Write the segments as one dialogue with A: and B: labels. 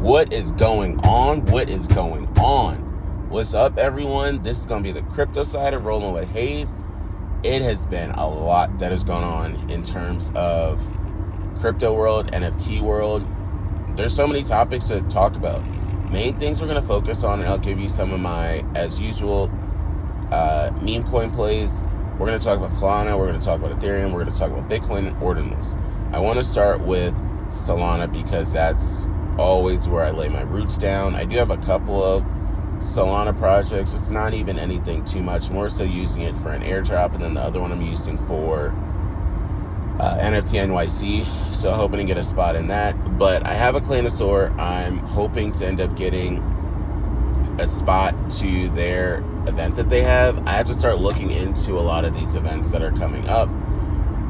A: What is going on? What is going on? What's up, everyone? This is going to be the crypto side of Rollin with Hayes. It has been a lot that has gone on in terms of crypto world, NFT world. There's so many topics to talk about. Main things we're going to focus on, and I'll give you some of my, as usual, meme coin plays. We're going to talk about Solana. We're going to talk about Ethereum. We're going to talk about Bitcoin and ordinals. I want to start with Solana because that's always where I lay my roots down. I do have a couple of Solana projects. It's not even anything too much. More so using it for an airdrop, and then the other one I'm using for NFT NYC. So hoping to get a spot in that. But I have a Clannosaur. I'm hoping to end up getting a spot to their event that they have. I have to start looking into a lot of these events that are coming up.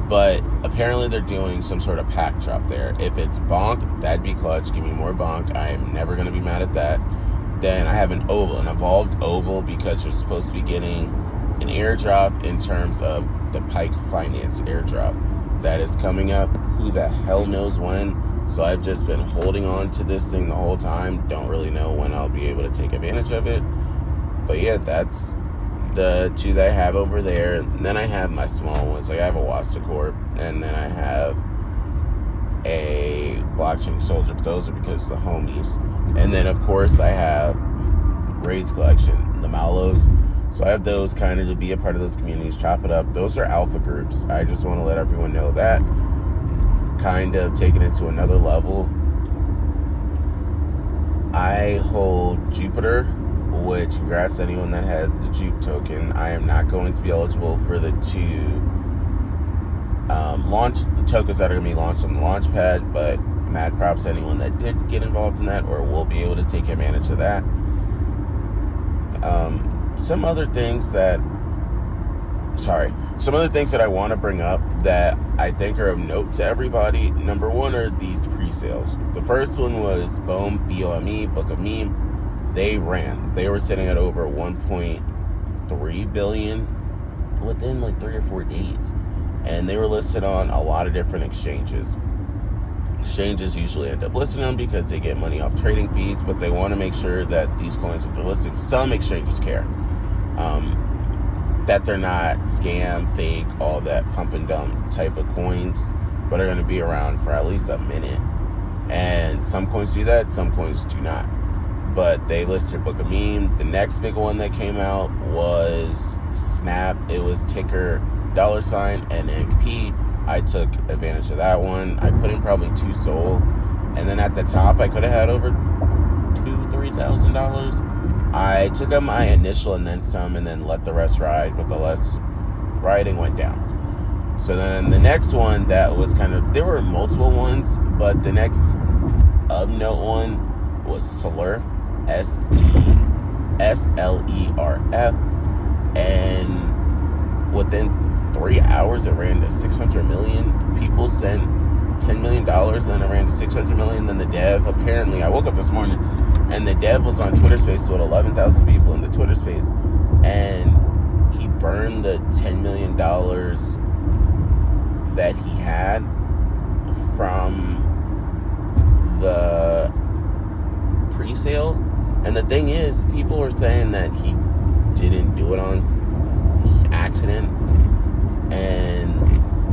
A: But apparently they're doing some sort of pack drop there. If it's bonk, that'd be clutch. Give me more bonk. I am never going to be mad at that. Then I have an evolved oval, because you're supposed to be getting an airdrop in terms of the Pike Finance airdrop that is coming up. Who the hell knows when? So I've just been holding on to this thing the whole time. Don't really know when I'll be able to take advantage of it. But yeah, that's the two that I have over there. And then I have my small ones. Like I have a Wasta Corp, and then I have a Blockchain Soldier. But those are because of the homies. And then of course I have Ray's collection, the Malos. So I have those kind of to be a part of those communities, chop it up. Those are alpha groups. I just want to let everyone know that. Kind of taking it to another level. I hold Jupiter, which, congrats to anyone that has the Jupe token. I am not going to be eligible for the two launch tokens that are going to be launched on the launch pad, but mad props to anyone that did get involved in that or will be able to take advantage of that. Some other things that I want to bring up that I think are of note to everybody. Number one are these pre-sales. The first one was BOME, B-O-M-E, Book of Meme. They ran. They were sitting at over 1.3 billion within like 3 or 4 days. And they were listed on a lot of different exchanges. Exchanges usually end up listing them because they get money off trading fees, but they want to make sure that these coins that they're listing, some exchanges care. That they're not scam, fake, all that pump and dump type of coins, but are going to be around for at least a minute. And some coins do that, some coins do not. But they listed Book of Meme. The next big one that came out was Snap. It was ticker $NMP. I took advantage of that one. I put in probably 2 SOL. And then at the top, I could have had over $2,000-$3,000. I took up my initial and then some, and then let the rest ride, but the less riding went down. So then the next one that was there were multiple ones, but the next of note one was Slerf, S-E-S-L-E-R-F, and within 3 hours it ran to 600 million. People sent $10 million, then it ran to 600 million. Then the dev, apparently, I woke up this morning and the dev was on Twitter Spaces with 11,000 people in the Twitter space, and he burned the $10 million that he had from the pre-sale. And the thing is, people were saying that he didn't do it on accident, and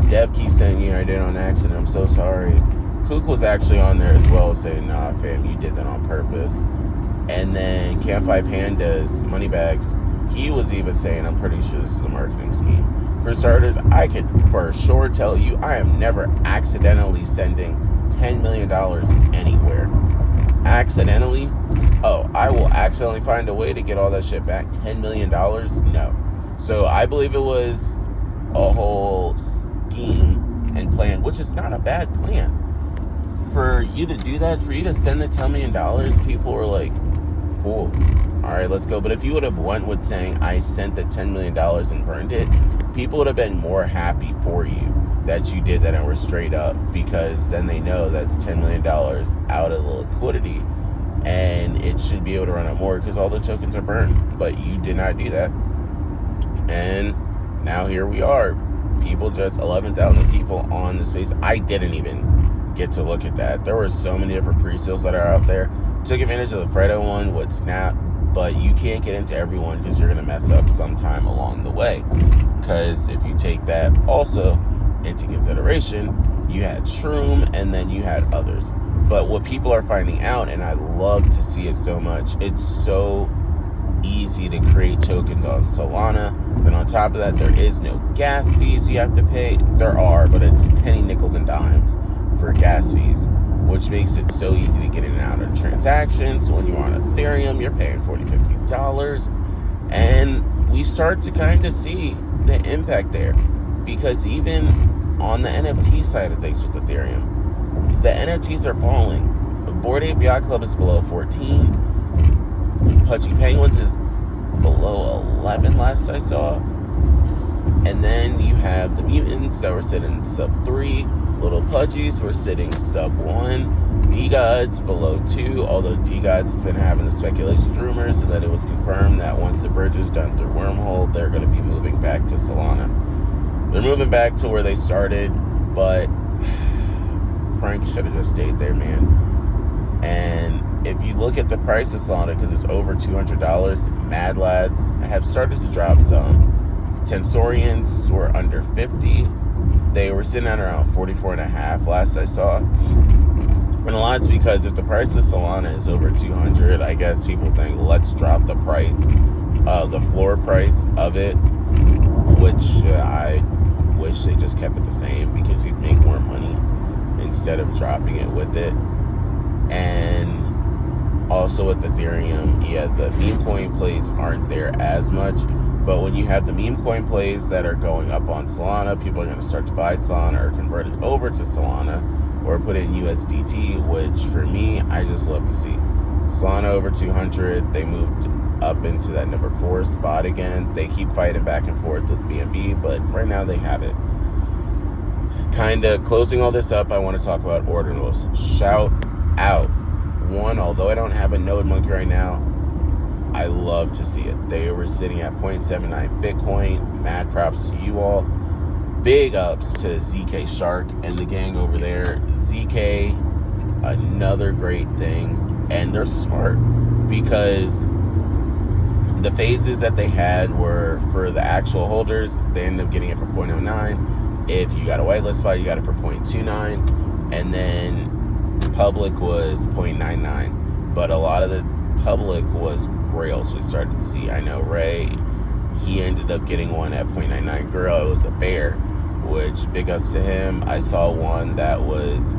A: dev keeps saying, I did it on accident, I'm so sorry. Kook was actually on there as well saying, nah fam, you did that on purpose. And then Campai Pandas, Moneybags, he was even saying, I'm pretty sure this is a marketing scheme. For starters, I could for sure tell you, I am never accidentally sending $10 million anywhere. Accidentally? Oh, I will accidentally find a way to get all that shit back. $10 million? No. So I believe it was a whole scheme and plan, which is not a bad plan. For you to do that, for you to send the $10 million, people were like, cool, all right, let's go. But if you would have went with saying, I sent the $10 million and burned it, people would have been more happy for you that you did that and were straight up, because then they know that's $10 million out of the liquidity, and it should be able to run out more because all the tokens are burned. But you did not do that, and now here we are. People, just 11,000 people on the space. I didn't even get to look at that. There were so many different pre-sales that are out there. Took advantage of the Fredo one with Snap, but you can't get into every one because you're going to mess up sometime along the way. Because if you take that also into consideration, you had Shroom and then you had others. But what people are finding out, and I love to see it so much, it's so easy to create tokens on Solana. Then on top of that, there is no gas fees you have to pay. There are, but it's penny, nickels, and dimes for gas fees, which makes it so easy to get in and out of transactions. When you're on Ethereum, you're paying $40, $50. And we start to kind of see the impact there. Because even on the NFT side of things with Ethereum, the NFTs are falling. The Bored Ape Yacht Club is below 14. Pudgy Penguins is below 11 last I saw. And then you have the Mutants that were sitting sub 3. Little Pudgies were sitting sub 1. D-Gods below 2, although D-Gods has been having the speculations, rumors, and that it was confirmed that once the bridge is done through Wormhole, they're going to be moving back to Solana. They're moving back to where they started, but Frank should have just stayed there, man. And if you look at the price of Solana, because it's over $200, Mad Lads have started to drop some. Tensorians were under 50. They were sitting at around 44.5 last I saw. And a lot's because if the price of Solana is over 200, I guess people think, let's drop the price, the floor price of it, which I wish they just kept it the same because you'd make more money instead of dropping it with it. And also with Ethereum, yeah, the meme coin plays aren't there as much. But when you have the meme coin plays that are going up on Solana, people are going to start to buy Solana or convert it over to Solana or put it in USDT, which for me, I just love to see. Solana over 200, they moved up into that number 4 spot again. They keep fighting back and forth with BNB, but right now they have it. Kind of closing all this up, I want to talk about Ordinals. Shout out. One, although I don't have a Node Monkey right now, I love to see it. They were sitting at 0.79 Bitcoin. Mad props to you all. Big ups to ZK Shark and the gang over there. ZK, another great thing. And they're smart because the phases that they had were for the actual holders. They ended up getting it for 0.09. If you got a whitelist spot, you got it for 0.29. And then public was 0.99. But a lot of the public was Grails. We started to see, I know Ray, he ended up getting one at 0.99 Grail. It was a bear, which big ups to him. I saw one that was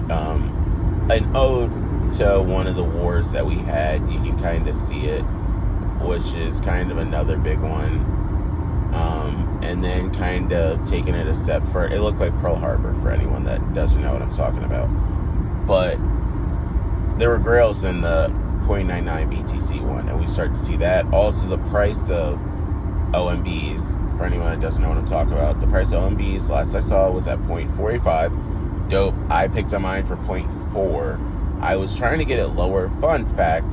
A: an ode to one of the wars that we had. You can kind of see it, which is kind of another big one. And then kind of taking it a step further. It looked like Pearl Harbor for anyone that doesn't know what I'm talking about. But there were Grails in the 0.99 BTC one, and we start to see that. Also, the price of OMBs, for anyone that doesn't know what I'm talking about, the price of OMBs last I saw was at 0.45. Dope. I picked on mine for 0.4. I was trying to get it lower. Fun fact,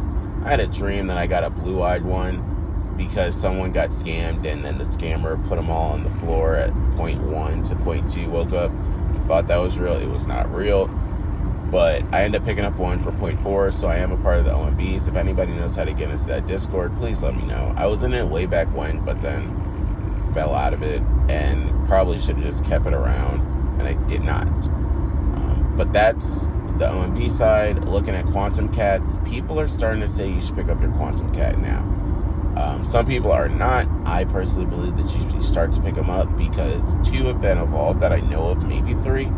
A: I had a dream that I got a blue-eyed one because someone got scammed, and then the scammer put them all on the floor at 0.1 to 0.2. Woke up and thought that was real. It was not real. But I ended up picking up one for 0.4, so I am a part of the OMBs. If anybody knows how to get into that Discord, please let me know. I was in it way back when, but then fell out of it and probably should have just kept it around, and I did not. But that's the OMB side. Looking at Quantum Cats, people are starting to say you should pick up your Quantum Cat now. Some people are not. I personally believe that you should start to pick them up because 2 have been evolved that I know of, maybe 3.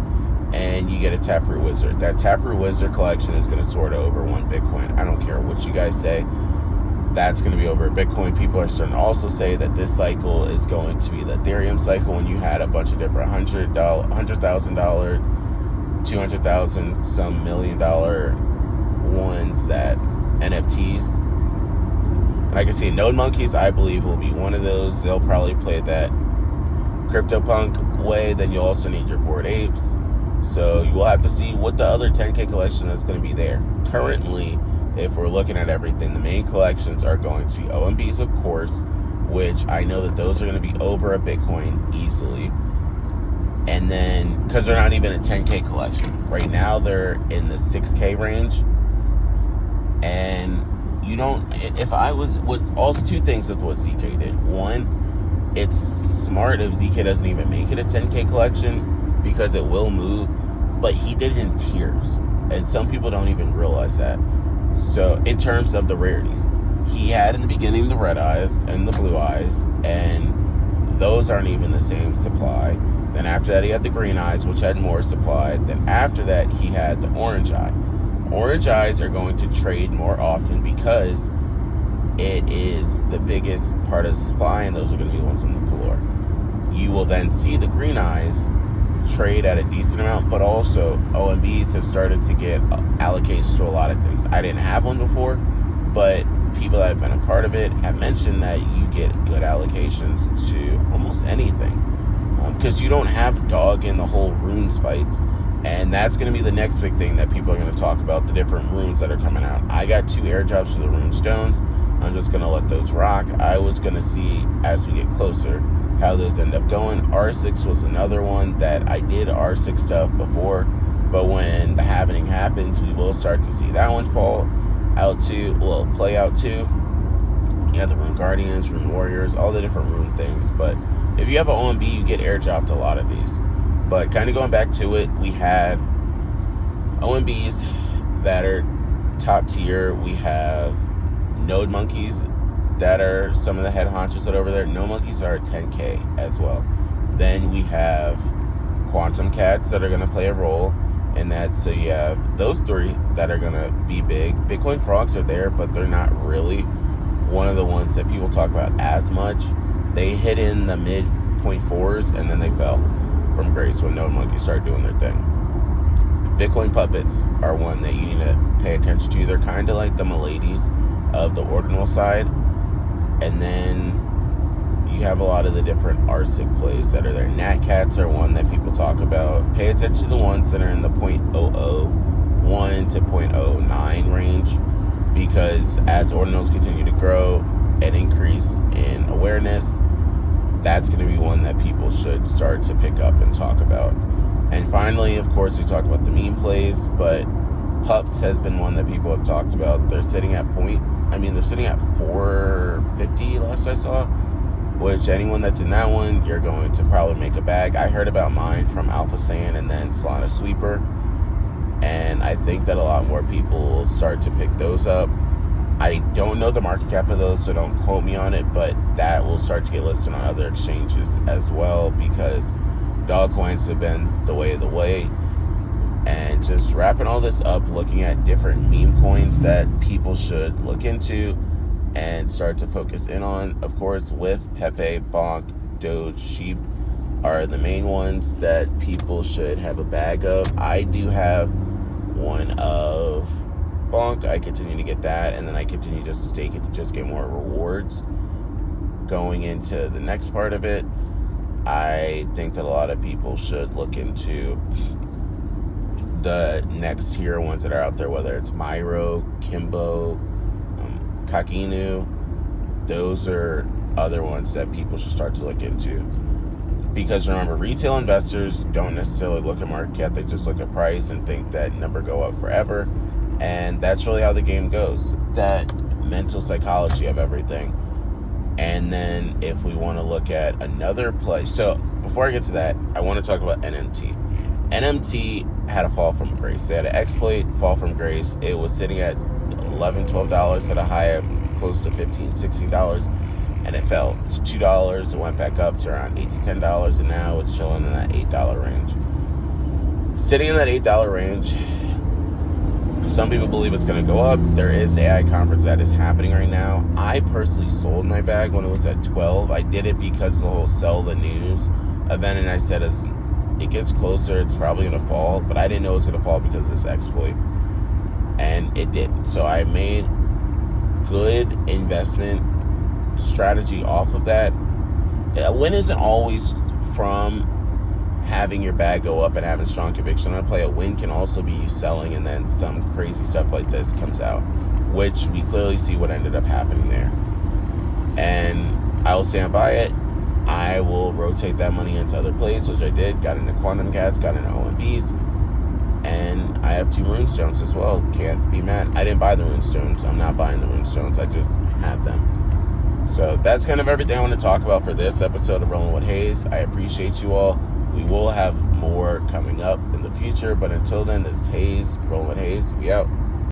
A: And you get a Taproot Wizard. That Taproot Wizard collection is going to soar to over 1 Bitcoin. I don't care what you guys say. That's going to be over a Bitcoin. People are starting to also say that this cycle is going to be the Ethereum cycle when you had a bunch of different $100,000, $200,000, some $1 million ones that NFTs. And I can see Node Monkeys, I believe, will be one of those. They'll probably play that CryptoPunk way. Then you'll also need your Bored Apes. So you will have to see what the other 10K collection that's going to be there. Currently, if we're looking at everything, the main collections are going to be OMBs, of course, which I know that those are going to be over a Bitcoin easily. And then, because they're not even a 10K collection. Right now, they're in the 6K range. And you don't, if I was, with also two things with what ZK did. One, it's smart if ZK doesn't even make it a 10K collection because it will move, but he did it in tiers. And some people don't even realize that. So in terms of the rarities, he had in the beginning the red eyes and the blue eyes, and those aren't even the same supply. Then after that, he had the green eyes, which had more supply. Then after that, he had the orange eye. Orange eyes are going to trade more often because it is the biggest part of the supply, and those are going to be the ones on the floor. You will then see the green eyes trade at a decent amount, but also OMBs have started to get allocations to a lot of things. I didn't have one before, but people that have been a part of it have mentioned that you get good allocations to almost anything. Because you don't have dog in the whole runes fights. And that's going to be the next big thing that people are going to talk about, the different runes that are coming out. I got 2 airdrops for the rune stones. I'm just going to let those rock. I was going to see, as we get closer, how those end up going. R6 was another one that I did R6 stuff before. But when the happening happens, we will start to see that one fall out too. Well, play out too. You have the rune guardians, rune warriors, all the different rune things. But if you have an OMB, you get airdropped a lot of these. But kind of going back to it, we had OMBs that are top tier. We have node monkeys that are some of the head honchos that are over there. Node monkeys are 10K as well. Then we have quantum cats that are going to play a role in that. So you have those 3 that are going to be big. Bitcoin frogs are there, but they're not really one of the ones that people talk about as much. They hit in the mid 0.4s and then they fell from grace when node monkeys started doing their thing. Bitcoin puppets are one that you need to pay attention to. They're kind of like the miladies of the ordinal side. And then you have a lot of the different RSIC plays that are there. Nat cats are one that people talk about. Pay attention to the ones that are in the 0.001 to 0.09 range, because as ordinals continue to grow and increase in awareness, that's going to be one that people should start to pick up and talk about. And finally, of course, we talked about the meme plays, but Pups has been one that people have talked about. They're sitting at they're sitting at 450 last I saw, which anyone that's in that one, you're going to probably make a bag. I heard about mine from Alpha Saiyan and then Solana Sweeper, and I think that a lot more people will start to pick those up. I don't know the market cap of those, so don't quote me on it, but that will start to get listed on other exchanges as well, because dog coins have been the way of the way. And just wrapping all this up, looking at different meme coins that people should look into and start to focus in on. Of course, with Pepe, Bonk, Doge, Sheep are the main ones that people should have a bag of. I do have one of Bonk. I continue to get that, and then I continue just to stake it to just get more rewards. Going into the next part of it, I think that a lot of people should look into the next tier ones that are out there, whether it's Myro, Kimbo, Kakinu. Those are other ones that people should start to look into. Because remember, retail investors don't necessarily look at market cap, they just look at price and think that number go up forever. And that's really how the game goes. That mental psychology of everything. And then if we want to look at another play. So before I get to that, I want to talk about NMT. NMT had a fall from grace. They had an exploit, fall from grace. It was sitting at $11, $12, had a high of close to $15, $16, and it fell to $2. It went back up to around $8 to $10, and now it's chilling in that $8 range. Sitting in that $8 range, some people believe it's going to go up. There is the AI conference that is happening right now. I personally sold my bag when it was at 12. I did it because of the whole sell the news event, and I said as it gets closer, it's probably going to fall, but I didn't know it was going to fall because of this exploit, and it didn't. So I made good investment strategy off of that. A win isn't always from having your bag go up and having strong conviction on a play. A win can also be you selling and then some crazy stuff like this comes out, which we clearly see what ended up happening there. And I will stand by it. I will rotate that money into other plays, which I did. Got into quantum cats, got into OMBs. And I have 2 runestones as well. Can't be mad. I didn't buy the runestones. I'm not buying the runestones. I just have them. So that's kind of everything I want to talk about for this episode of Rollin with Hayes. I appreciate you all. We will have more coming up in the future, but until then, this is Hayes, Rollin with Hayes. We out.